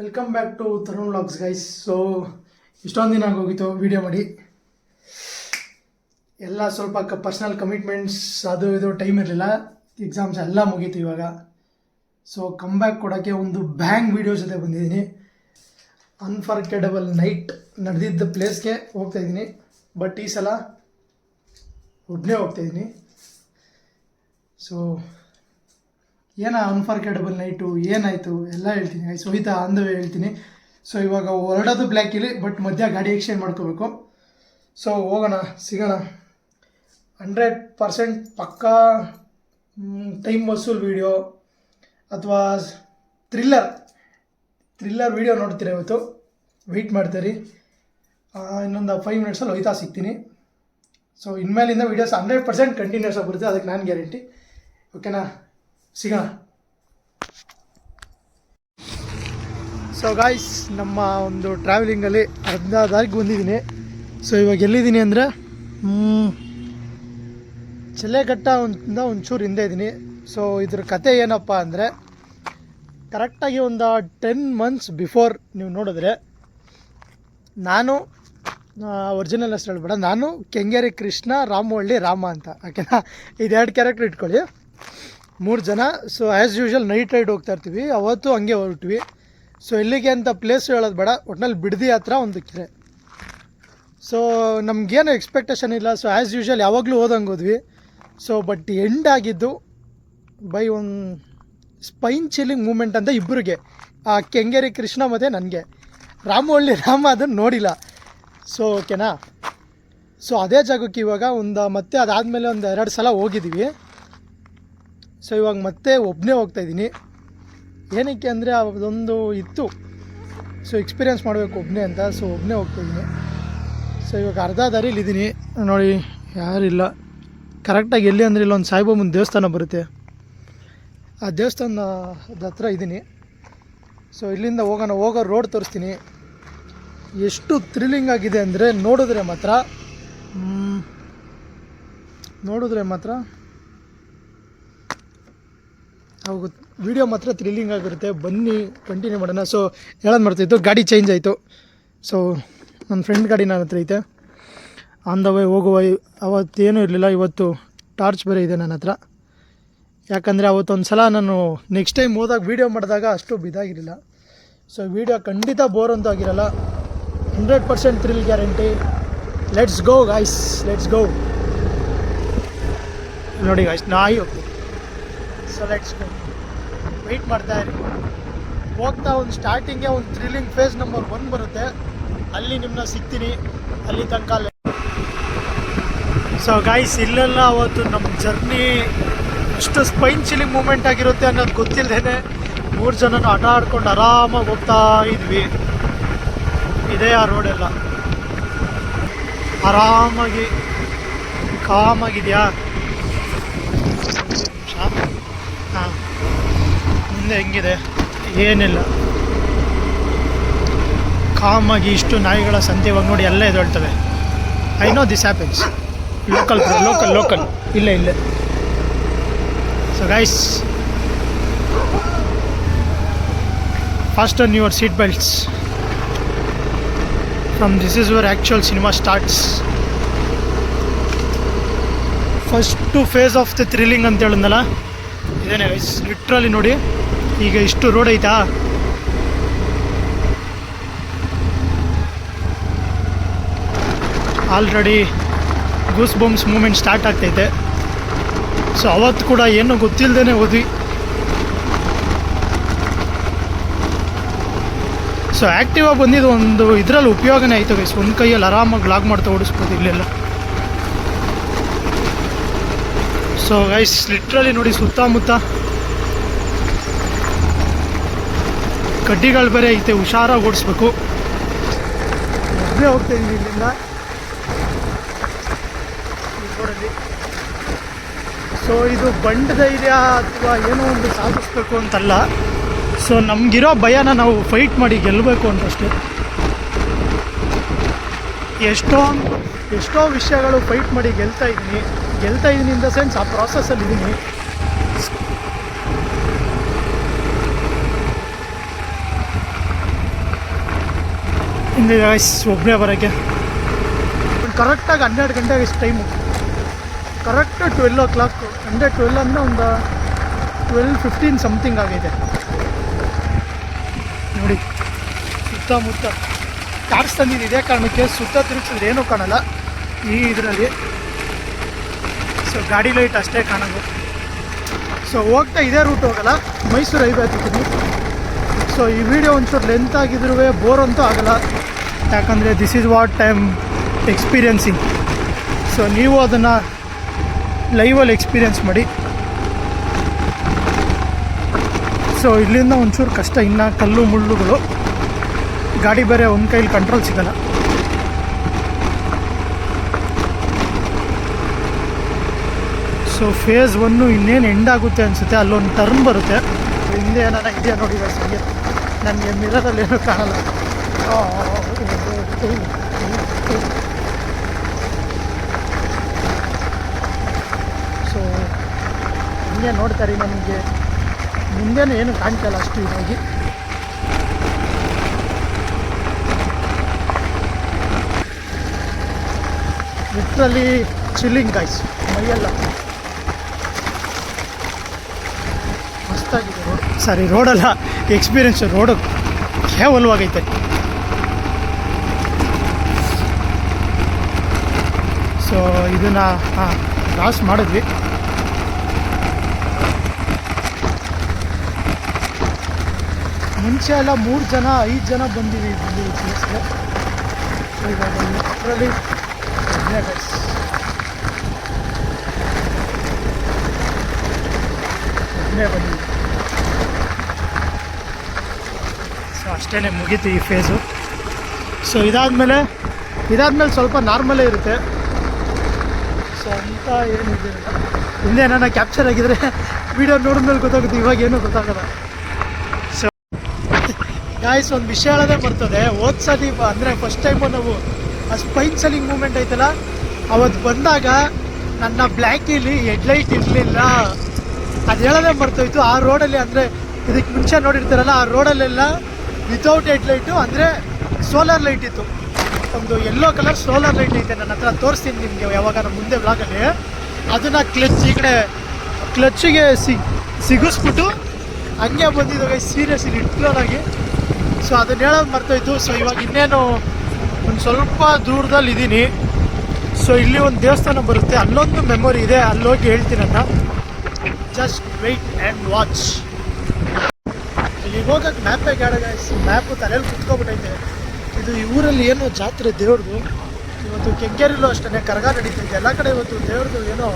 Welcome back to Tarun vlogs guys. So ಇಷ್ಟೊಂದು ದಿನ ಆಗೋಗಿತ್ತು ವೀಡಿಯೋ ಮಾಡಿ, ಎಲ್ಲ ಸ್ವಲ್ಪ ಪರ್ಸ್ನಲ್ ಕಮಿಟ್ಮೆಂಟ್ಸ್ ಅದು ಇದು ಟೈಮ್ ಇರಲಿಲ್ಲ, ಎಕ್ಸಾಮ್ಸ್ ಎಲ್ಲ ಮುಗೀತು ಇವಾಗ. ಸೊ ಕಮ್ ಬ್ಯಾಕ್ ಕೊಡೋಕ್ಕೆ ಒಂದು ಬ್ಯಾಂಗ್ ವೀಡಿಯೋ ಜೊತೆ ಬಂದಿದ್ದೀನಿ. ಅನ್ಫರ್ಗೆಟಬಲ್ ನೈಟ್ ನಡೆದಿದ್ದ ಪ್ಲೇಸ್ಗೆ ಹೋಗ್ತಾಯಿದ್ದೀನಿ, ಬಟ್ ಈ ಸಲ ಒಬ್ಬನೇ ಹೋಗ್ತಾಯಿದ್ದೀನಿ. ಸೊ ಏನ ಅನ್ಫರ್ಗೆಟಬಲ್ ನೈಟು ಏನಾಯಿತು ಎಲ್ಲ ಹೇಳ್ತೀನಿ ಗೈಸ್, ಹೋಯ್ತಾ ಅಂದವೇ ಹೇಳ್ತೀನಿ. ಸೊ ಇವಾಗ ಹೊರಡೋದು ಬ್ಲ್ಯಾಕ್ ಇಲ್ಲಿ, ಬಟ್ ಮಧ್ಯ ಗಾಡಿ ಎಕ್ಸ್ಚೇಂಜ್ ಮಾಡ್ಕೋಬೇಕು. ಸೊ ಹೋಗೋಣ, ಸಿಗೋಣ. 100% ಪಕ್ಕಾ ಟೈಮ್ ವಸೂಲ್ ವೀಡಿಯೋ ಅಥವಾ ಥ್ರಿಲ್ಲರ್ ವೀಡಿಯೋ ನೋಡ್ತೀರ ಇವತ್ತು. ವೆಯ್ಟ್ ಮಾಡ್ತೀರಿ, ಇನ್ನೊಂದು 5 ಮಿನಿಟ್ಸಲ್ಲಿ ಹೋಯ್ತಾ ಸಿಗ್ತೀನಿ. ಸೊ ಇನ್ಮೇಲಿಂದ ವೀಡಿಯೋಸ್ 100% ಕಂಟಿನ್ಯೂಸ್ ಆಗಿ ಬರುತ್ತೆ, ಅದಕ್ಕೆ ನಾನು ಗ್ಯಾರಂಟಿ. ಓಕೆನಾ, ಸಿಗೋಣ. ಸೊ ಗಾಯ್ಸ್, ನಮ್ಮ ಒಂದು ಟ್ರಾವೆಲಿಂಗಲ್ಲಿ ಅರ್ಧ ದಾರಿಗೆ ಬಂದಿದ್ದೀನಿ. ಸೊ ಇವಾಗ ಎಲ್ಲಿದ್ದೀನಿ ಅಂದರೆ ಚೆಲ್ಲೆಘಟ್ಟ ಒಂಚೂರು ಹಿಂದೆ ಇದ್ದೀನಿ. ಸೊ ಇದ್ರ ಕತೆ ಏನಪ್ಪ ಅಂದರೆ, ಕರೆಕ್ಟಾಗಿ ಒಂದು 10 months ಬಿಫೋರ್ ನೀವು ನೋಡಿದ್ರೆ, ನಾನು ಒರಿಜಿನಲ್ ಹೆಸರು ಹೇಳ್ಬೇಡ, ನಾನು ಕೆಂಗೇರಿ ಕೃಷ್ಣ, ರಾಮವಳ್ಳಿ ರಾಮ ಅಂತ, ಓಕೆನಾ. ಇದು 2 ಕ್ಯಾರೆಕ್ಟರ್ ಇಟ್ಕೊಳ್ಳಿ, 3 ಜನ. So as usual night ride ಹೋಗ್ತಾ ಇರ್ತೀವಿ, ಅವತ್ತು ಹಂಗೆ ಹೊರಟ್ವಿ. ಸೊ ಎಲ್ಲಿಗೆ ಅಂತ ಪ್ಲೇಸ್ ಹೇಳೋದು ಬೇಡ, ಒಟ್ನಲ್ಲಿ ಬಿಡದಿ ಹತ್ರ ಒಂದು ಕೆರೆ. ಸೊ ನಮಗೇನು ಎಕ್ಸ್ಪೆಕ್ಟೇಷನ್ ಇಲ್ಲ. ಸೊ ಆ್ಯಸ್ ಯೂಶ್ವಲ್ ಯಾವಾಗಲೂ ಹೋದಂಗೆ ಹೋದ್ವಿ. ಸೊ ಬಟ್ ಎಂಡ್ ಆಗಿದ್ದು ಬೈ ಒಂದು ಸ್ಪೈನ್ ಚಿಲ್ಲಿಂಗ್ ಮೂಮೆಂಟ್ ಅಂತ ಇಬ್ಬರಿಗೆ, ಆ ಕೆಂಗೇರಿ ಕೃಷ್ಣ ಮತ್ತು ನನಗೆ. ರಾಮವಳ್ಳಿ ರಾಮ ಅದನ್ನು ನೋಡಿಲ್ಲ. ಸೊ ಓಕೆನಾ. ಸೊ ಅದೇ ಜಾಗಕ್ಕೆ ಇವಾಗ ಮತ್ತೆ ಅದಾದಮೇಲೆ ಒಂದು 2 ಸಲ ಹೋಗಿದ್ದೀವಿ. ಸೊ ಇವಾಗ ಮತ್ತೆ ಒಬ್ಬನೇ ಹೋಗ್ತಾಯಿದ್ದೀನಿ. ಏನಕ್ಕೆ ಅಂದರೆ ಅದೊಂದು ಇತ್ತು, ಸೊ ಎಕ್ಸ್ಪೀರಿಯೆನ್ಸ್ ಮಾಡಬೇಕು ಒಬ್ಬನೇ ಅಂತ. ಸೊ ಒಬ್ಬನೇ ಹೋಗ್ತಾಯಿದ್ದೀನಿ. ಸೊ ಇವಾಗ ಅರ್ಧ ದಾರಿಲಿದ್ದೀನಿ ನೋಡಿ, ಯಾರಿಲ್ಲ. ಕರೆಕ್ಟಾಗಿ ಎಲ್ಲಿ ಅಂದರೆ ಇಲ್ಲೊಂದು ಸಾಯಿಬಾಬನ ದೇವಸ್ಥಾನ ಬರುತ್ತೆ, ಆ ದೇವಸ್ಥಾನದ ಹತ್ರ ಇದ್ದೀನಿ. ಸೊ ಇಲ್ಲಿಂದ ಹೋಗೋ ರೋಡ್ ತೋರಿಸ್ತೀನಿ. ಎಷ್ಟು ಥ್ರಿಲ್ಲಿಂಗ್ ಆಗಿದೆ ಅಂದರೆ ನೋಡಿದ್ರೆ ಮಾತ್ರ ಹೋಗುತ್ತೆ. ವಿಡಿಯೋ ಮಾತ್ರ ಥ್ರಿಲ್ಲಿಂಗ್ ಆಗಿರುತ್ತೆ. ಬನ್ನಿ ಕಂಟಿನ್ಯೂ ಮಾಡೋಣ. ಸೊ ಹೇಳೋದು ಮಾಡ್ತಾಯಿತ್ತು, ಗಾಡಿ ಚೇಂಜ್ ಆಯಿತು. ಸೊ ನನ್ನ ಫ್ರೆಂಡ್ ಗಾಡಿ ನನ್ನ ಹತ್ರ ಐತೆ. ಆನ್ ದ ವೇ ಹೋಗುವ, ಅವತ್ತೇನೂ ಇರಲಿಲ್ಲ, ಇವತ್ತು ಟಾರ್ಚ್ ಬೇರೆ ಇದೆ ನನ್ನ ಹತ್ರ. ಯಾಕಂದರೆ ಅವತ್ತೊಂದು ಸಲ ನಾನು ನೆಕ್ಸ್ಟ್ ಟೈಮ್ ಹೋದಾಗ ವೀಡಿಯೋ ಮಾಡಿದಾಗ ಅಷ್ಟು ಬಿದ್ದಾಗಿರಲಿಲ್ಲ. ಸೊ ವೀಡಿಯೋ ಖಂಡಿತ ಬೋರ್ ಅಂತೂ ಆಗಿರಲ್ಲ, 100% thrill guarantee. Let's go guys, let's go. ನೋಡಿ ಗಾಯ್ಸ್, ನಾಯಿ ಹೋಗ್ತೀವಿ. ಸೊ ಲೆಟ್ಸ್ ಗೋ, ವೆಯ್ಟ್ ಮಾಡ್ತಾ ಇರಿ. ಹೋಗ್ತಾ ಒಂದು ಸ್ಟಾರ್ಟಿಂಗೇ ಒಂದು ಥ್ರಿಲ್ಲಿಂಗ್ ಫೇಸ್ ನಂಬರ್ 1 ಬರುತ್ತೆ, ಅಲ್ಲಿ ನಿಮ್ಮನ್ನ ಸಿಗ್ತೀನಿ. ಅಲ್ಲಿ ತನಕ ಸೊ ಗಾಯ್ಸ್, ಇಲ್ಲೆಲ್ಲ ಅವತ್ತು ನಮ್ಮ ಜರ್ನಿ ಅಷ್ಟು ಸ್ಪೈನ್ ಚಿಲ್ಲಿಂಗ್ ಮೂಮೆಂಟ್ ಆಗಿರುತ್ತೆ ಅನ್ನೋದು ಗೊತ್ತಿಲ್ಲದೇನೆ 3 ಜನನೂ ಆಟ ಆಡ್ಕೊಂಡು ಆರಾಮಾಗಿ ಹೋಗ್ತಾ ಇದ್ವಿ. ಇದೇ ಆ ರೋಡೆಲ್ಲ ಆರಾಮಾಗಿ ಕಾಮಾಗಿದೆಯಾ. ಹಾಂ, ಮುಂದೆ ಹೆಂಗಿದೆ ಏನಿಲ್ಲ, ಕಾಮಾಗಿ. ಇಷ್ಟು ನಾಯಿಗಳ ಸಂತೆ ಇವಾಗ ನೋಡಿ ಎಲ್ಲ ಎದ್ದೇಳ್ತವೆ. I know this happens. Local ಇಲ್ಲೇ. So guys, fasten your seat belts. This is where actual cinema starts. First phase of the thrilling ಅಂತ ಹೇಳಿದ್ನಲ್ಲ, ಇದೇನೆ ಗೈಸ್. ಲಿಟ್ರಲಿ ನೋಡಿ, ಈಗ ಇಷ್ಟು ರೋಡ್ ಐತಾ, already goose bumps moment start ಆಗ್ತೈತೆ. ಸೊ ಅವತ್ತು ಕೂಡ ಏನೂ ಗೊತ್ತಿಲ್ಲದೇ ಹೋದ್ವಿ. ಸೊ ಆ್ಯಕ್ಟಿವಾಗಿ ಬಂದಿದ್ದು ಒಂದು ಇದರಲ್ಲಿ ಉಪಯೋಗನೇ ಆಯಿತು ಗೈಸ್. ಒಂದು ಕೈಯಲ್ಲಿ ಆರಾಮಾಗಿ ಲಾಗ್ ಮಾಡ್ತಾ ಓಡಿಸ್ಬೋದು ಇಲ್ಲೆಲ್ಲ. ಸೊ ಗೈಸ್, ಲಿಟ್ರಲಿ ನೋಡಿ, ಸುತ್ತಮುತ್ತ ಕಡ್ಡಿಗಳು ಬೇರೆ ಐತೆ, ಹುಷಾರಾಗಿ ಓಡಿಸ್ಬೇಕು. ಒಬ್ಬನೇ ಹೋಗ್ತಾಯಿದ್ದೀನಿ ಇಲ್ಲಿಂದ ರೋಡಲ್ಲಿ. ಸೊ ಇದು ಬಂಡ ಧೈರ್ಯ ಅಥವಾ ಏನೋ ಒಂದು ಸಾಧಿಸ್ಬೇಕು ಅಂತಲ್ಲ. ಸೊ ನಮಗಿರೋ ಭಯನ ನಾವು ಫೈಟ್ ಮಾಡಿ ಗೆಲ್ಲಬೇಕು ಅಂತಷ್ಟೇ. ಎಷ್ಟೋ ವಿಷಯಗಳು ಫೈಟ್ ಮಾಡಿ ಗೆಲ್ತಾ ಇದ್ದೀನಿ ಇನ್ ದ ಸೆನ್ಸ್ ಆ ಪ್ರಾಸೆಸ್ಸಲ್ಲಿದ್ದೀನಿ. ಇಲ್ಲಿ ಒಬ್ಬನೇ ಬರೋಕ್ಕೆ ಕರೆಕ್ಟಾಗಿ 12 ಗಂಟೆಗೆ ಇಷ್ಟು ಟೈಮು, ಕರೆಕ್ಟ್ 12 o'clock, ಅಂದರೆ 12 ಅಂದರೆ ಒಂದು 12:15 ಸಮಥಿಂಗ್ ಆಗೈತೆ ನೋಡಿ. ಸುತ್ತಮುತ್ತ ಕಾರ್ಸ್ ತಂದಿದ್ದು ಇದೇ ಕಾರಣಕ್ಕೆ, ಸುತ್ತ ತಿರುಗಿಸಿದ್ರೆ ಏನೂ ಕಾಣಲ್ಲ ಈ ಇದರಲ್ಲಿ. ಸೊ ಗಾಡಿ ಲೈಟ್ ಅಷ್ಟೇ ಕಾಣೋದು. ಸೊ ಹೋಗ್ತಾ ಇದೇ ರೂಟ್ ಹೋಗಲ್ಲ, ಮೈಸೂರು ಹೈವೇ ಹತ್ತಿದ್ದೀನಿ. ಸೊ ಈ ವಿಡಿಯೋ ಒಂಚೂರು ಲೆಂತ್ ಆಗಿದ್ರೂ ಬೋರ್ ಅಂತೂ ಆಗಲ್ಲ, ಯಾಕಂದರೆ this is what I am experiencing. So ನೀವು ಅದನ್ನು ಲೈವಲ್ಲಿ ಎಕ್ಸ್ಪೀರಿಯನ್ಸ್ ಮಾಡಿ. ಸೊ ಇಲ್ಲಿಂದ ಒಂಚೂರು ಕಷ್ಟ, ಇನ್ನು ಕಲ್ಲು ಮುಳ್ಳುಗಳು, ಗಾಡಿ ಬೇರೆ ಒಂದು ಕೈಲಿ ಕಂಟ್ರೋಲ್ ಸಿಗಲ್ಲ. ಸೊ ಫೇಸ್ 1 ಇನ್ನೇನು ಎಂಡ್ ಆಗುತ್ತೆ ಅನಿಸುತ್ತೆ, ಅಲ್ಲೊಂದು ಟರ್ನ್ ಬರುತ್ತೆ. ಹಿಂದೆ ಏನಾರ ಇದೆಯಾ ನೋಡಿ ಸಂಜೆ, ನನಗೆ ಮಿರರಲ್ಲಿ ಏನೂ ಕಾಣಲ್ಲ. ಸೊ ಹಿಂಗೆ ನೋಡ್ತಾರೆ, ನಮಗೆ ಮುಂದೆನೂ ಏನು ಕಾಣ್ತಲ್ಲ ಅಷ್ಟು ಇದಾಗಿ. ಲಿಟ್ರಲಿ ಚಿಲ್ಲಿಂಗ್ ಗೈಸ್, ಮೈಯೆಲ್ಲ ಮಸ್ತಾಗಿದೆ ರೋಡ್. ಸಾರಿ ರೋಡಲ್ಲ, ಎಕ್ಸ್ಪೀರಿಯನ್ಸ್. ರೋಡು ಕೇವಲವಾಗೈತೆ. ಸೊ ಇದನ್ನು ಕ್ರಾಸ್ ಮಾಡಿದ್ವಿ. ಮುಂಚೆ ಎಲ್ಲ 3 ಜನ 5 ಜನ ಬಂದಿವಿ ಪ್ಲೇಸ್ಗೆ. ಇವಾಗ ಲಿಟ್ರಲಿ ಒಬ್ಬನೇ ಬಂದಿವಿ. ಸೊ ಅಷ್ಟೇ ಮುಗೀತು ಈ ಫೇಸು. ಸೊ ಇದಾದಮೇಲೆ ಸ್ವಲ್ಪ ನಾರ್ಮಲೇ ಇರುತ್ತೆ. ಸೊ ಅಂತ ಏನಿದೆ, ಹಿಂದೆ ಏನಾರ ಕ್ಯಾಪ್ಚರ್ ಆಗಿದ್ರೆ ವಿಡಿಯೋ ನೋಡಿದ್ಮೇಲೆ ಗೊತ್ತಾಗುತ್ತೆ, ಇವಾಗ ಏನೂ ಗೊತ್ತಾಗಲ್ಲ. ಸೊ ಗಾಯ್ಸ್, ಒಂದು ವಿಷಯ ಹೇಳೋದೇ ಬರ್ತದೆ. ಸತಿ ಅಂದರೆ ಫಸ್ಟ್ ಟೈಮು ನಾವು ಆ ಸ್ಪೈನ್ ಸೆಲ್ಲಿಂಗ್ ಮೂಮೆಂಟ್ ಐತಲ್ಲ, ಅವತ್ತು ಬಂದಾಗ ನನ್ನ ಬ್ಲ್ಯಾಕಲ್ಲಿ ಹೆಡ್ಲೈಟ್ ಇರಲಿಲ್ಲ. ಅದು ಹೇಳೋದೇ ಬರ್ತೋಯ್ತು. ಆ ರೋಡಲ್ಲಿ, ಅಂದರೆ ಇದಕ್ಕೆ ಮುಂಚೆ ನೋಡಿರ್ತಾರಲ್ಲ, ಆ ರೋಡಲ್ಲೆಲ್ಲ ವಿತೌಟ್ ಹೆಡ್ಲೈಟು, ಅಂದರೆ ಸೋಲಾರ್ ಲೈಟ್ ಇತ್ತು. ಒಂದು ಯೆಲ್ಲೋ ಕಲರ್ ಸೋಲಾರ್ ಲೈಟ್ ಐತೆ ನನ್ನ ಹತ್ರ, ತೋರಿಸ್ತೀನಿ ನಿಮಗೆ ಯಾವಾಗ ನಮ್ಮ ಮುಂದೆ ಬ್ಲಾಗಲ್ಲಿ. ಅದನ್ನು ಈ ಕಡೆ ಕ್ಲಚ್ಚಿಗೆ ಸಿಗಿಸ್ಬಿಟ್ಟು ಹಂಗೆ ಬಂದಿದ್ದಾವೆ ಸೀರಿಯಸ್ ಲಿಟ್ರಲಾಗಿ. ಸೊ ಅದನ್ನ ಹೇಳೋದು ಮರ್ತೋಯ್ತು. ಸೊ ಇವಾಗ ಇನ್ನೇನು ಒಂದು ಸ್ವಲ್ಪ ದೂರದಲ್ಲಿದ್ದೀನಿ. ಸೊ ಇಲ್ಲಿ ಒಂದು ದೇವಸ್ಥಾನ ಬರುತ್ತೆ, ಅಲ್ಲೊಂದು ಮೆಮೊರಿ ಇದೆ, ಅಲ್ಲೋಗಿ ಹೇಳ್ತೀನಿ ಅನ್ನ. Just weight and watch. ಇಲ್ಲಿಗೆ ಹೋಗೋಕ್ಕೆ ಮ್ಯಾಪೇ ಬೇಡ ಗಾಯ್ಸ್, ಮ್ಯಾಪು ತಲೆಯಲ್ಲಿ ಕುತ್ಕೊಬಿಟ್ಟೈತೆ. ಇದು ಈ ಊರಲ್ಲಿ ಏನೋ ಜಾತ್ರೆ ದೇವ್ರದ್ದು. ಇವತ್ತು ಕೆಂಗೇರಿಲೂ ಅಷ್ಟೇ ಕರಗ ನಡೀತೈತೆ. ಎಲ್ಲ ಕಡೆ ಇವತ್ತು ದೇವ್ರದ್ದು ಏನೋ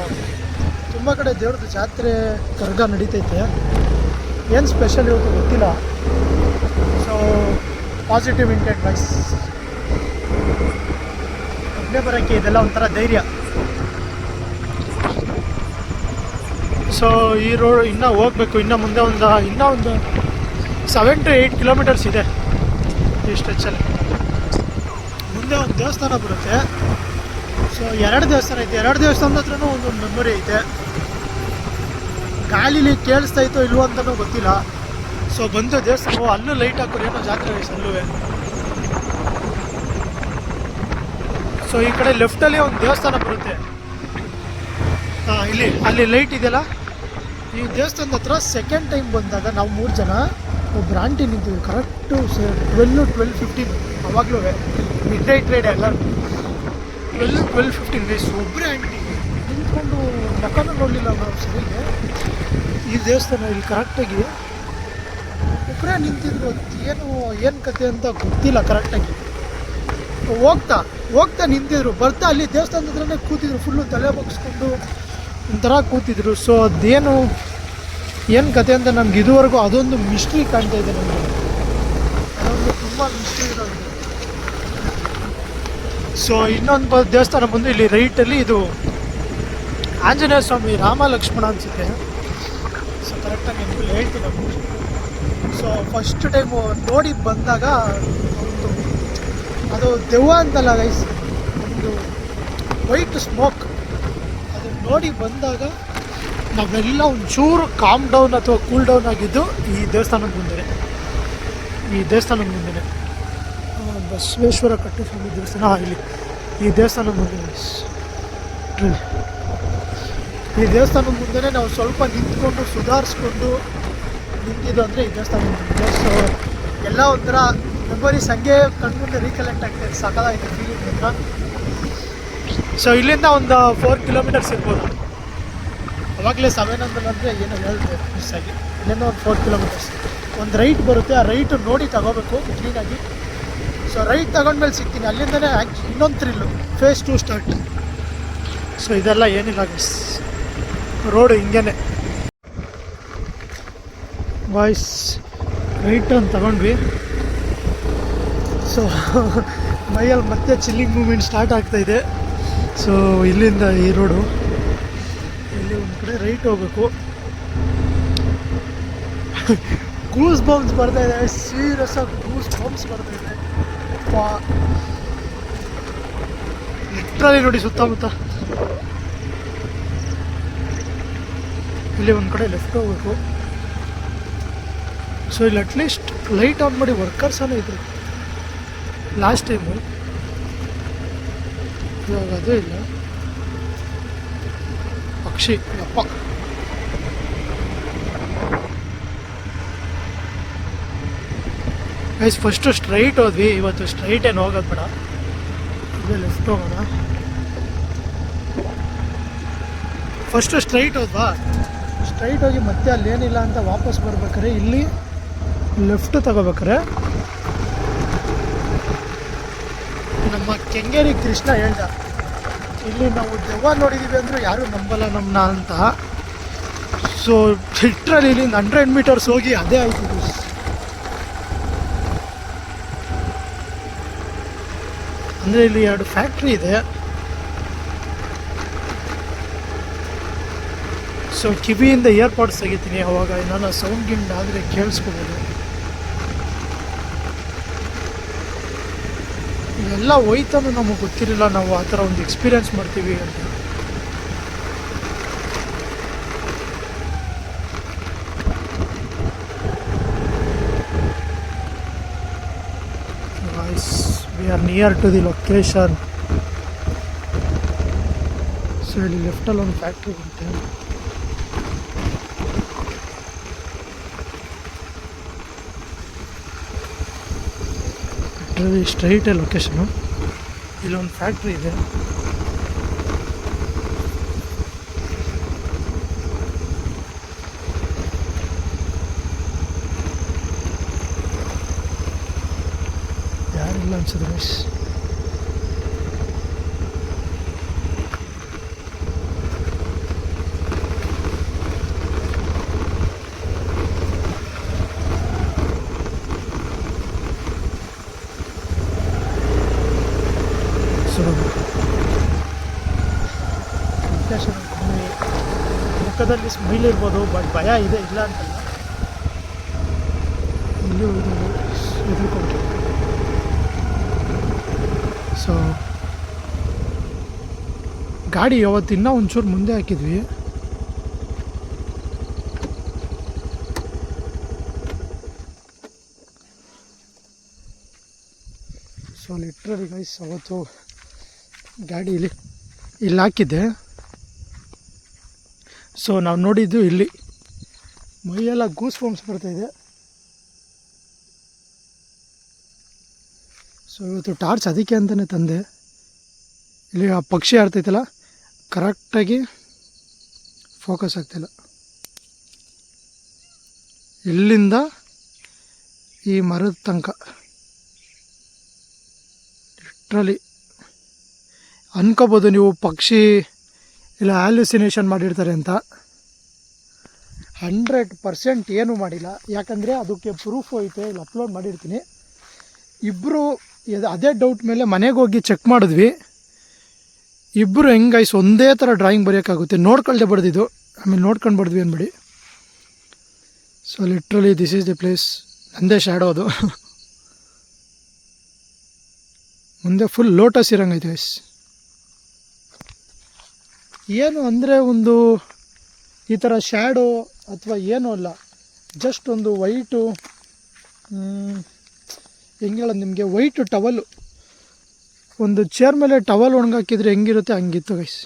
ತುಂಬ ಕಡೆ ದೇವ್ರದ್ದು ಜಾತ್ರೆ ಕರಗ ನಡೀತೈತೆ. ಏನು ಸ್ಪೆಷಲ್ ಇವತ್ತು ಗೊತ್ತಿಲ್ಲ. So positive intent guys. ಒಬ್ಬನೇ ಬರೋಕ್ಕೆ ಇದೆಲ್ಲ ಒಂಥರ ಧೈರ್ಯ. ಸೊ ಈ ರೋಡ್ ಇನ್ನೂ ಹೋಗಬೇಕು, ಇನ್ನೂ ಮುಂದೆ ಇನ್ನೂ ಒಂದು 7 to 8 kilometers ಇದೆ ಈ ಸ್ಟ್ರೆಚ್ಚಲ್ಲಿ. ಮುಂದೆ ಒಂದು ದೇವಸ್ಥಾನ ಬರುತ್ತೆ. ಸೊ 2 ದೇವಸ್ಥಾನ ಐತೆ. 2 ದೇವಸ್ಥಾನದ ಹತ್ರನೂ ಒಂದೊಂದು ಮೆಮೊರಿ ಐತೆ. ಗಾಳಿಲಿ ಕೇಳಿಸ್ತಾ ಇತ್ತೋ ಇಲ್ವೋ ಅಂತಲೂ ಗೊತ್ತಿಲ್ಲ. ಸೊ ಬಂದು ದೇವಸ್ಥಾನ, ಅಲ್ಲೂ ಲೈಟ್ ಹಾಕೋರು, ಏನೋ ಜಾತ್ರೆ ವಯಸ್ಸು ಅಲ್ಲೂ. ಸೊ ಈ ಕಡೆ ಲೆಫ್ಟಲ್ಲಿ ಒಂದು ದೇವಸ್ಥಾನ ಬರುತ್ತೆ. ಅಲ್ಲಿ ಲೈಟ್ ಇದೆಯಲ್ಲ, ಈ ದೇವಸ್ಥಾನದ ಹತ್ರ ಸೆಕೆಂಡ್ ಟೈಮ್ ಬಂದಾಗ ನಾವು 3 ಜನ, ಒಬ್ಬರು ಆಂಟಿ ನಿಂತಿದ್ವಿ ಕರೆಕ್ಟು 12:15. ಅವಾಗಲೂ ಮಿಡ್ ನೈಟ್ ರೈಡ್ ಎಲ್ಲ 12:15 ಡೇಸ್. ಒಬ್ಬರೇ ಆಂಟಿ ನಿಂತ್ಕೊಂಡು ಮಕ್ಕನೂ ನೋಡಲಿಲ್ಲ ನಾವು ಸರಿಗೆ. ಈ ದೇವಸ್ಥಾನ ಇಲ್ಲಿ ಕರೆಕ್ಟಾಗಿ ಒಬ್ಬರೇ ನಿಂತಿದ್ರು. ಏನು ಕತೆ ಅಂತ ಗೊತ್ತಿಲ್ಲ ಕರೆಕ್ಟಾಗಿ. ಹೋಗ್ತಾ ನಿಂತಿದ್ರು, ಬರ್ತಾ ಅಲ್ಲಿ ದೇವಸ್ಥಾನದ ಹತ್ರನೇ ಕೂತಿದ್ರು, ಫುಲ್ಲು ತಲೆ ಬಗ್ಸ್ಕೊಂಡು ಒಂಥರ ಕೂತಿದ್ರು. ಸೊ ಅದೇನು ಕತೆ ಅಂತ ನಮ್ಗೆ ಇದುವರೆಗೂ ಅದೊಂದು ಮಿಸ್ಟ್ರಿ ಕಾಣ್ತಾ ಇದೆ ನಮಗೆ. ಅದೊಂದು ತುಂಬ ಮಿಸ್ಟ್ರಿ ಇರೋದು. ಸೊ ಇನ್ನೊಂದು ದೇವಸ್ಥಾನ ಬಂದು ಇಲ್ಲಿ ರೈಟಲ್ಲಿ ಇದು ಆಂಜನೇಯ ಸ್ವಾಮಿ ರಾಮ ಲಕ್ಷ್ಮಣ ಅನಿಸುತ್ತೆ. ಸೊ ಕರೆಕ್ಟಾಗಿ ನೆನಪಲ್ಲಿ ಹೇಳ್ತೀನಿ. ಸೊ ಫಸ್ಟ್ ಟೈಮು ನೋಡಿ ಬಂದಾಗ ಒಂದು ಅದು ದೆವ್ವ ಅಂತಲ್ಲ ಗೈಸ್, ಒಂದು ವೈಟ್ ಸ್ಮೋಕ್, ಅದನ್ನು ನೋಡಿ ಬಂದಾಗ ನಾವೆಲ್ಲ ಒಂಚೂರು ಕಾಮ್ ಡೌನ್ ಅಥವಾ ಕೂಲ್ ಡೌನ್ ಆಗಿದ್ದು ಈ ದೇವಸ್ಥಾನದ ಮುಂದೆ. ಬಸವೇಶ್ವರ ಕಟ್ಟಸ್ವಾಮಿ ದೇವಸ್ಥಾನ ಇಲ್ಲಿ ಈ ದೇವಸ್ಥಾನದ ಮುಂದೆ ಈ ದೇವಸ್ಥಾನದ ಮುಂದೆ ನಾವು ಸ್ವಲ್ಪ ನಿಂತ್ಕೊಂಡು ಸುಧಾರಿಸ್ಕೊಂಡು ನಿಂತಿದ್ದು ಅಂದರೆ ಈ ದೇವಸ್ಥಾನ ಮುಂದೆ. ಸೊ ಎಲ್ಲ ಒಂಥರ ಮೆಮೊರೀಸ್ ಹಂಗೆ ಕಣ್ಮುಂದೆ ರೀಕಲೆಕ್ಟ್ ಆಗ್ತಾಯಿದೆ, ಸಕಲಾಯಿತು ಫೀಲಿಂಗ್ ಅಂತ. ಸೊ ಇಲ್ಲಿಂದ ಒಂದು 4 ಕಿಲೋಮೀಟರ್ಸ್ ಇರ್ಬೋದು. ಅವಾಗಲೇ 700 ಅಂದರೆ ಏನೋ ಹೇಳಿದೆ ಮಿಸ್ ಆಗಿ. ಇಲ್ಲಿಂದ ಒಂದು 4 ಕಿಲೋಮೀಟರ್ಸ್ ಒಂದು ರೈಟ್ ಬರುತ್ತೆ. ಆ ರೈಟ್ ನೋಡಿ ತಗೋಬೇಕು ಕ್ಲೀನಾಗಿ. ಸೊ ರೈಟ್ ತಗೊಂಡ್ಮೇಲೆ ಸಿಗ್ತೀನಿ. ಅಲ್ಲಿಂದನೇ ಇನ್ನೊಂದು ಥ್ರಿಲ್ಲು, ಫೇಸ್ 2 ಸ್ಟಾರ್ಟ್. ಸೊ ಇದೆಲ್ಲ ಏನಿಲ್ಲ ಮಿಸ್, ರೋಡು ಹಿಂಗೇನೆ ವಾಯ್ಸ್. ರೈಟ್ ಅಂತ ತಗೊಂಡ್ವಿ. ಸೊ ಮೈಯಲ್ಲಿ ಮತ್ತೆ ಚಿಲ್ಲಿಂಗ್ ಮೂಮೆಂಟ್ ಸ್ಟಾರ್ಟ್ ಆಗ್ತಾಯಿದೆ. ಸೊ ಇಲ್ಲಿಂದ ಈ ರೋಡು ಇಲ್ಲಿ ಒಂದು ಕಡೆ ರೈಟ್ ಹೋಗ್ಬೇಕು. ಗೂಸ್ ಬಂಪ್ಸ್ ಬರ್ತಾಯಿದೆ, ಸೀರಿಯಸ್ ಆಗಿ ಗೂಸ್ ಬಂಪ್ಸ್ ಬರ್ತಾಯಿದೆ. ಲಿಟ್ರಲಿ ನೋಡಿ ಸುತ್ತಮುತ್ತ. ಇಲ್ಲಿ ಒಂದು ಕಡೆ ಲೆಫ್ಟ್ ಹೋಗ್ಬೇಕು. ಸೊ ಇಲ್ಲಿ ಅಟ್ಲೀಸ್ಟ್ ಲೈಟ್ ಆನ್ ಮಾಡಿ ವರ್ಕರ್ಸನೇ ಇದ್ರು ಲಾಸ್ಟ್ ಟೈಮು, ಇವಾಗ ಅದೇ ಇಲ್ಲ. ಪಕ್ಷಿ ಅಪ್ಪ. ಗೈಸ್ ಫಸ್ಟು ಸ್ಟ್ರೈಟ್ ಹೋದ್ವಿ, ಇವತ್ತು ಸ್ಟ್ರೈಟ್ ಏನು ಹೋಗೋದು ಬೇಡ, ಇದೇ ಲೆಫ್ಟ್ ಹೋಗೋಣ. ಫಸ್ಟು ಸ್ಟ್ರೈಟ್ ಹೋದ್ವಾ, ಸ್ಟ್ರೈಟ್ ಹೋಗಿ ಮತ್ತೆ ಅಲ್ಲೇನಿಲ್ಲ ಅಂತ ವಾಪಸ್ ಬರ್ಬೇಕಾರೆ ಇಲ್ಲಿ ಲೆಫ್ಟ್ ತಗೋಬೇಕಾರೆ ನಮ್ಮ ಕೆಂಗೇರಿ ಕೃಷ್ಣ ಹೇಳ್ದ, ಇಲ್ಲಿ ನಾವು ದೆವ್ವ ನೋಡಿದ್ದೀವಿ ಅಂದರೂ ಯಾರೂ ನಂಬಲ್ಲ ನಮ್ಮನ್ನ ಅಂತ. ಸೊ ಲಿಟ್ರಲಿ ಇಲ್ಲಿಂದ 100 ಮೀಟರ್ಸ್ ಹೋಗಿ ಅದೇ ಆಯ್ತು. ಅಂದರೆ ಇಲ್ಲಿ 2 ಫ್ಯಾಕ್ಟ್ರಿ ಇದೆ. ಸೊ ಕಿವಿಯಿಂದ ಇಯರ್ಪಾಡ್ಸ್ ತೆಗಿತೀನಿ, ಅವಾಗ ನಾನು ಸೌಂಡ್ ಗಿಂಡ್ ಆದರೆ ಕೇಳಿಸ್ಕೋಬೋದು. ಇವೆಲ್ಲ ಹೋಯ್ತಾನು ನಮಗೆ ಗೊತ್ತಿರಲಿಲ್ಲ, ನಾವು ಆ ಥರ ಒಂದು ಎಕ್ಸ್ಪೀರಿಯೆನ್ಸ್ ಮಾಡ್ತೀವಿ ಅಂತ. We are near to the location. So ಇಲ್ಲಿ ಲೆಫ್ಟಲ್ಲಿ ಒಂದು ಫ್ಯಾಕ್ಟ್ರಿ ಬರುತ್ತೆ. ಸ್ಟ್ರೈಟೇ ಲೊಕೇಶನು. ಇಲ್ಲೊಂದು ಫ್ಯಾಕ್ಟ್ರಿ ಇದೆ. ಯಾರಿಲ್ಲ ಅನ್ಸುತ್ತೆ ಮಿಸ್. ಮುಖದಲ್ಲಿ ಸ್ಮೈಲ್ ಇರ್ಬೋದು, ಬಟ್ ಭಯ ಇದೆ, ಇಲ್ಲ ಅಂತಲ್ಲ. ಇಲ್ಲಿ ಎದುರ್ಕೊಂಡು ಸೊ ಗಾಡಿ ಯಾವತ್ತಿನ್ನ ಒಂಚೂರು ಮುಂದೆ ಹಾಕಿದ್ವಿ. ಸೊ ಲಿಟ್ರಲಿ ಗೈಸ್ ಅವತ್ತು ಗಾಡಿ ಇಲ್ಲಿ ಹಾಕಿದ್ದೆ. ಸೊ ನಾವು ನೋಡಿದ್ದು ಇಲ್ಲಿ ಮೈಯೆಲ್ಲ ಗೂಸ್ ಬಂಪ್ಸ್ ಬರ್ತಾಯಿದೆ. ಸೊ ಇವತ್ತು ಟಾರ್ಚ್ ಅದಕ್ಕೆ ಅಂತಲೇ ತಂದೆ. ಇಲ್ಲಿ ಆ ಪಕ್ಷಿ ಆಡ್ತೈತಲ್ಲ, ಕರೆಕ್ಟಾಗಿ ಫೋಕಸ್ ಆಗ್ತಾಯಿಲ್ಲ. ಇಲ್ಲಿಂದ ಈ ಮರದ ತನಕ ಲಿಟ್ರಲಿ ಅನ್ಕೋಬೋದು ನೀವು ಪಕ್ಷಿ ಇಲ್ಲ ಹ್ಯಾಲ್ಯುಸಿನೇಷನ್ ಮಾಡಿರ್ತಾರೆ ಅಂತ. 100% ಏನೂ ಮಾಡಿಲ್ಲ, ಯಾಕಂದರೆ ಅದಕ್ಕೆ ಪ್ರೂಫ್ ಐತೆ, ಇಲ್ಲಿ ಅಪ್ಲೋಡ್ ಮಾಡಿರ್ತೀನಿ. ಇಬ್ಬರು ಅದೇ ಡೌಟ್ ಮೇಲೆ ಮನೆಗೆ ಹೋಗಿ ಚೆಕ್ ಮಾಡಿದ್ವಿ. ಇಬ್ಬರು ಹೆಂಗೈಸ್ ಒಂದೇ ಥರ ಡ್ರಾಯಿಂಗ್ ಬರೆಯೋಕ್ಕಾಗುತ್ತೆ, ನೋಡ್ಕೊಳ್ದೆ ಬಡ್ದಿದ್ದು, ಆಮೇಲೆ ನೋಡ್ಕೊಂಡು ಬಡ್ದ್ವಿ ಅಂದ್ಬಿಡಿ. So literally this is the place. ನಂದೇ ಶ್ಯಾಡೋ ಅದು. ಮುಂದೆ ಫುಲ್ ಲೋಟಸ್ ಇರಂಗೈತೆ ಗೈಸ್. ಏನು ಅಂದರೆ ಒಂದು ಈ ಥರ ಶ್ಯಾಡೋ ಅಥವಾ ಏನೂ ಅಲ್ಲ, ಜಸ್ಟ್ ಒಂದು ವೈಟು ಹೆಂಗೆ ಹೇಳೋದು ನಿಮಗೆ, ವೈಟ್ ಟವಲ್ಲು, ಒಂದು ಚೇರ್ ಮೇಲೆ ಟವಲ್ ಒಣಗಾಕಿದ್ರೆ ಹೆಂಗಿರುತ್ತೆ ಹಂಗಿತ್ತು ಗೈಸ್.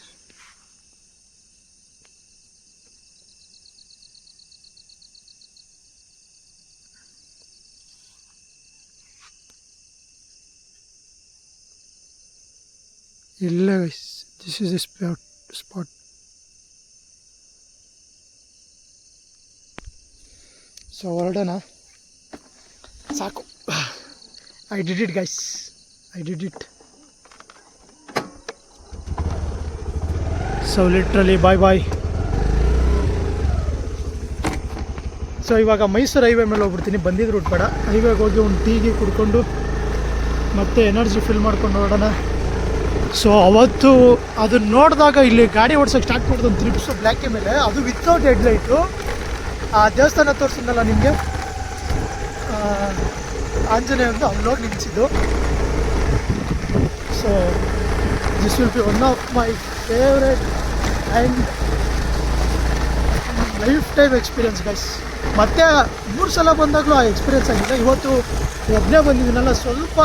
ಇಲ್ಲ guys, this is a spot. So ಹೊರಡೋಣ, ಸಾಕು. I did it guys, I did it. So literally boy. So ಇವಾಗ ಮೈಸೂರು ಹೈವೇ ಮೇಲೆ ಹೋಗ್ಬಿಡ್ತೀನಿ, ಬಂದಿದ್ದು ರೂಟ್ ಬೇಡ. ಹೈವೇಗೆ ಹೋಗಿ ಒಂದು ಟೀಗೆ ಕುಡ್ಕೊಂಡು ಮತ್ತೆ ಎನರ್ಜಿ ಫಿಲ್ ಮಾಡ್ಕೊಂಡು ನೋಡೋಣ. ಸೊ ಅವತ್ತು ಅದನ್ನ ನೋಡಿದಾಗ ಇಲ್ಲಿ ಗಾಡಿ ಓಡ್ಸೋಕ್ಕೆ ಸ್ಟಾರ್ಟ್ ಮಾಡಿದ ಒಂದು ಟ್ರಿಪ್ಸು ಬ್ಲ್ಯಾಕೆ ಮೇಲೆ, ಅದು ವಿತೌಟ್ ಹೆಡ್ಲೈಟು. ಆ ದೇವಸ್ಥಾನ ತೋರಿಸಿದ್ನಲ್ಲ ನಿಮಗೆ, ಆಂಜನೇಯ ಒಂದು ಅಲ್ಲೋಗಿ ನಿಲ್ಲಿಸಿದ್ದು. So this will be one of my favourite and lifetime experience guys. ಮತ್ತೆ 3 ಸಲ ಬಂದಾಗಲೂ ಆ ಎಕ್ಸ್ಪೀರಿಯನ್ಸ್ ಆಗಿದೆ. ಇವತ್ತು ಒಬ್ಬನೇ ಬಂದಿದ್ದೀನಲ್ಲ, ಸ್ವಲ್ಪ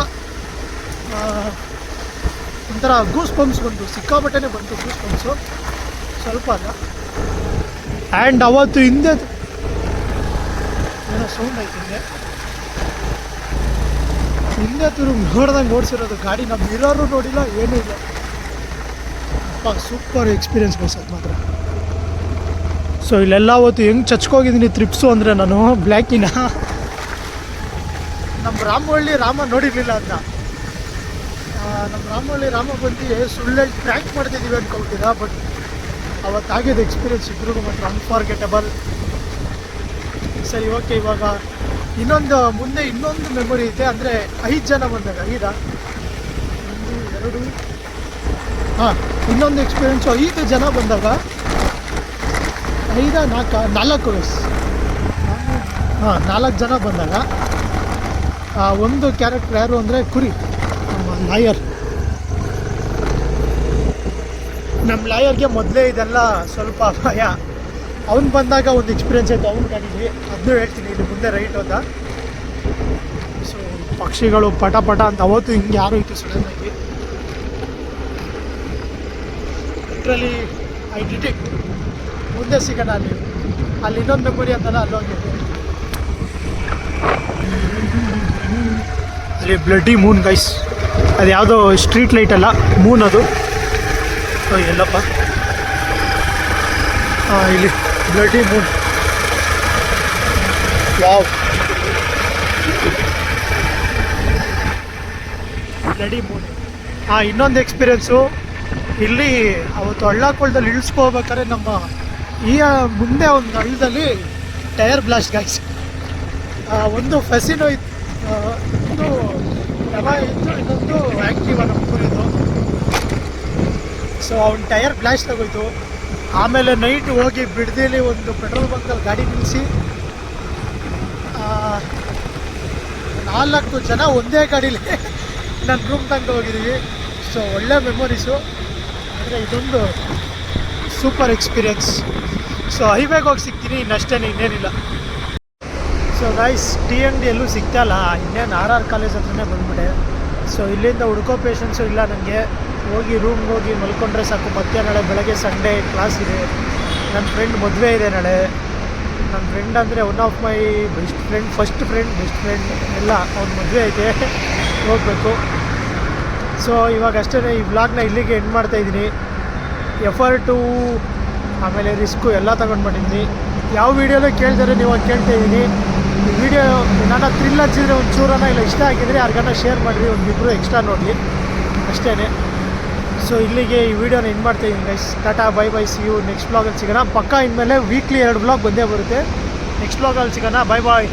ಒಂಥರ ಗೂಸ್ ಬಂಪ್ಸ್ ಬಂತು, ಸಿಕ್ಕಾಪಟ್ಟೆನೇ ಬಂತು ಗೂಸ್ ಬಂಪ್ಸು, ಸ್ವಲ್ಪ ಅಲ್ಲ. ಆ್ಯಂಡ್ ಅವತ್ತು ಹಿಂದೆ ಏನೋ ಸೌಂಡ್ ಆಯ್ತು, ಹಿಂದೆ ತಿರುಗಿ ನೋಡ್ದಂಗೆ ಓಡಿಸಿರೋದು ಗಾಡಿ. ನಮ್ಮ ಮಿರರು ನೋಡಿಲ್ಲ, ಏನೂ ಇಲ್ಲ. ಅಪ್ಪ ಸೂಪರ್ ಎಕ್ಸ್ಪೀರಿಯನ್ಸ್ ಬಸ್ ಅದು ಮಾತ್ರ. ಸೊ ಇಲ್ಲೆಲ್ಲ ಅವತ್ತು ಹೆಂಗೆ ಚಚ್ಕೋಗಿದ್ದೀನಿ ಟ್ರಿಪ್ಸು ಅಂದರೆ, ನಾನು ಬ್ಲ್ಯಾಕಿನ ನಮ್ಮ ರಾಮ ನೋಡಿರಲಿಲ್ಲ ಅದನ್ನ. ನಮ್ಮ ರಾಮ ಬಂದು ಸುಳ್ಳು ಟ್ರ್ಯಾಕ್ ಮಾಡ್ತಿದ್ದೀವಿ ಅಂದ್ಕೊಳ್ತೀರಾ, ಬಟ್ ಅವತ್ತಾಗಿದ್ದು ಎಕ್ಸ್ಪೀರಿಯನ್ಸ್ ಇಬ್ಬರಿಗೂ ಮಾತ್ರ ಅನ್ಫಾರ್ಗೆಟಬಲ್. ಸರಿ, ಓಕೆ. ಇವಾಗ ಮುಂದೆ ಇನ್ನೊಂದು ಮೆಮೊರಿ ಐತೆ, ಅಂದರೆ 5 ಜನ ಬಂದಾಗ, 1 2 ಇನ್ನೊಂದು ಎಕ್ಸ್ಪೀರಿಯೆನ್ಸು 5 ಜನ ಬಂದಾಗ, 4 ವಯಸ್ಸು 4 ಜನ ಬಂದಾಗ ಒಂದು ಕ್ಯಾರೆಕ್ಟರ್ ಯಾರು ಅಂದರೆ ಕುರಿ, ನಮ್ಮ ಲಾಯರ್. ನಮ್ಮ ಲಾಯರ್ಗೆ ಮೊದಲೇ ಇದೆಲ್ಲ ಸ್ವಲ್ಪ ಭಯ. ಅವ್ನು ಬಂದಾಗ ಒಂದು ಎಕ್ಸ್ಪೀರಿಯೆನ್ಸ್ ಆಯಿತು ಅವ್ನ ಗಾಡೀಲಿ, ಅದನ್ನೂ ಹೇಳ್ತೀನಿ ಇಲ್ಲಿ ಮುಂದೆ ರೈಟ್ ಹೋದ. ಸೊ ಪಕ್ಷಿಗಳು ಪಟ ಅಂತ ಅವತ್ತು ಹಿಂಗೆ ಯಾರು ಇತ್ತು ಸಡನ್ನಾಗಿ. Literally I did it. ಮುಂದೆ ಸಿಗೋಣ ಅಲ್ಲಿ ಇನ್ನೊಂದು ಮೆಮೊರಿ ಅಂತಲ್ಲ, ಅಲ್ಲೋಗಿದ್ದೆ. ಅಲ್ಲಿ ಬ್ಲಡ್ಡಿ ಮೂನ್ ಗೈಸ್, ಅದು ಯಾವುದೋ ಸ್ಟ್ರೀಟ್ ಲೈಟ್ ಅಲ್ಲ, ಮೂನ್ ಅದು. ಎಲ್ಲಪ್ಪ, ಇಲ್ಲಿ bloody Moon, wow, bloody Moon. ಇನ್ನೊಂದು ಎಕ್ಸ್ಪೀರಿಯೆನ್ಸು ಇಲ್ಲಿ ಅವತ್ತು ಹಳ್ಳಕೊಳ್ಳದಲ್ಲಿ ಇಳಿಸ್ಕೋಬೇಕಾದ್ರೆ ನಮ್ಮ ಮುಂದೆ ಒಂದು ಹಳ್ಳದಲ್ಲಿ ಟೈರ್ ಬ್ಲಾಸ್ಟ್ ಗೈಸ್. ಒಂದು ಫೆಸಿನೋ ಇತ್ತು, ಒಂದು ಯಮ ಇತ್ತು, ಇನ್ನೊಂದು ಆ್ಯಕ್ಟಿವ್ ನಮ್ಮ ಊರಿದ್ದು. ಸೊ ಅವ್ನ ಟೈರ್ ಬ್ಲಾಸ್ಟ್ ಆಗೋಯ್ತು. ಆಮೇಲೆ ನೈಟ್ ಹೋಗಿ ಬಿಡ್ದಿಲಿ ಒಂದು ಪೆಟ್ರೋಲ್ ಬಂಕಲ್ಲಿ ಗಾಡಿ ನಿಲ್ಲಿಸಿ 4 ಜನ ಒಂದೇ ಗಾಡೀಲಿ ನನ್ನ ರೂಮ್ ತನಕ ಹೋಗಿದ್ದೀವಿ. ಸೊ ಒಳ್ಳೆ ಮೆಮೊರೀಸು, ಅಂದರೆ ಇದೊಂದು ಸೂಪರ್ ಎಕ್ಸ್ಪೀರಿಯೆನ್ಸ್. ಸೊ ಹೈವೇಗೆ ಹೋಗಿ ಸಿಗ್ತೀನಿ, ಇನ್ನೇನಿಲ್ಲ. ಸೊ ಗೈಸ್, ಟೀ ಅಂಗಡಿ ಎಲ್ಲೂ ಸಿಗ್ತಾಯಿಲ್ಲ, ಇನ್ನೇನು RR ಕಾಲೇಜ್ ಹತ್ರನೇ ಬಂದ್ಬಿಟ್ಟೆ. ಸೊ ಇಲ್ಲಿಂದ ಹುಡ್ಕೋ ಪೇಷನ್ಸು ಇಲ್ಲ ನನಗೆ. ರೂಮ್ಗೆ ಹೋಗಿ ಮಲ್ಕೊಂಡ್ರೆ ಸಾಕು. ಮತ್ತೆ ನಾಳೆ ಬೆಳಗ್ಗೆ ಸಂಡೇ ಕ್ಲಾಸ್ ಇದೆ. ನನ್ನ ಫ್ರೆಂಡ್ ಮದುವೆ ಇದೆ ನಾಳೆ. ನನ್ನ ಫ್ರೆಂಡ್ ಅಂದರೆ one of my best friend, best friend ಎಲ್ಲ ಅವ್ನ ಮದುವೆ ಐತೆ, ಹೋಗಬೇಕು. ಸೊ ಇವಾಗ ಅಷ್ಟೇ, ಈ ವ್ಲಾಗ್ನ ಇಲ್ಲಿಗೆ ಎಂಡ್ ಮಾಡ್ತಾಯಿದ್ದೀನಿ. ಎಫರ್ಟು ಆಮೇಲೆ ರಿಸ್ಕು ಎಲ್ಲ ತಗೊಂಡು ಮಾಡಿದ್ದೀನಿ. ಯಾವ ವೀಡಿಯೋನೂ ಕೇಳ್ತಾರೆ ನೀವು ಕೇಳ್ತಾಯಿದ್ದೀನಿ. ಈ ವಿಡಿಯೋ ನಾನು ಥ್ರಿಲ್ ಹಚ್ಚಿದ್ರೆ ಒಂದು ಚೂರನ ಇಲ್ಲ ಇಷ್ಟ ಆಗಿದ್ರೆ ಯಾರಿಗಾನ ಶೇರ್ ಮಾಡಿರಿ, ಒಂದಿಬ್ಬರು ಎಕ್ಸ್ಟ್ರಾ ನೋಡಲಿ ಅಷ್ಟೇ. ಸೊ ಇಲ್ಲಿಗೆ ಈ ವಿಡಿಯೋನ ಎಂಡ್ ಮಾಡ್ತಾಯಿದ್ದೀನಿ ಗೈಸ್. ಟಾಟಾ ಬೈ ಸಿ ಯು. ನೆಕ್ಸ್ಟ್ ವ್ಲಾಗಲ್ಲಿ ಸಿಗೋಣ ಪಕ್ಕ. ಇನ್ಮೇಲೆ ವೀಕ್ಲಿ 2 ವ್ಲಾಗ್ ಬಂದೇ ಬರುತ್ತೆ. ನೆಕ್ಸ್ಟ್ ವ್ಲಾಗಲ್ಲಿ ಸಿಗೋಣ. ಬಾಯ್.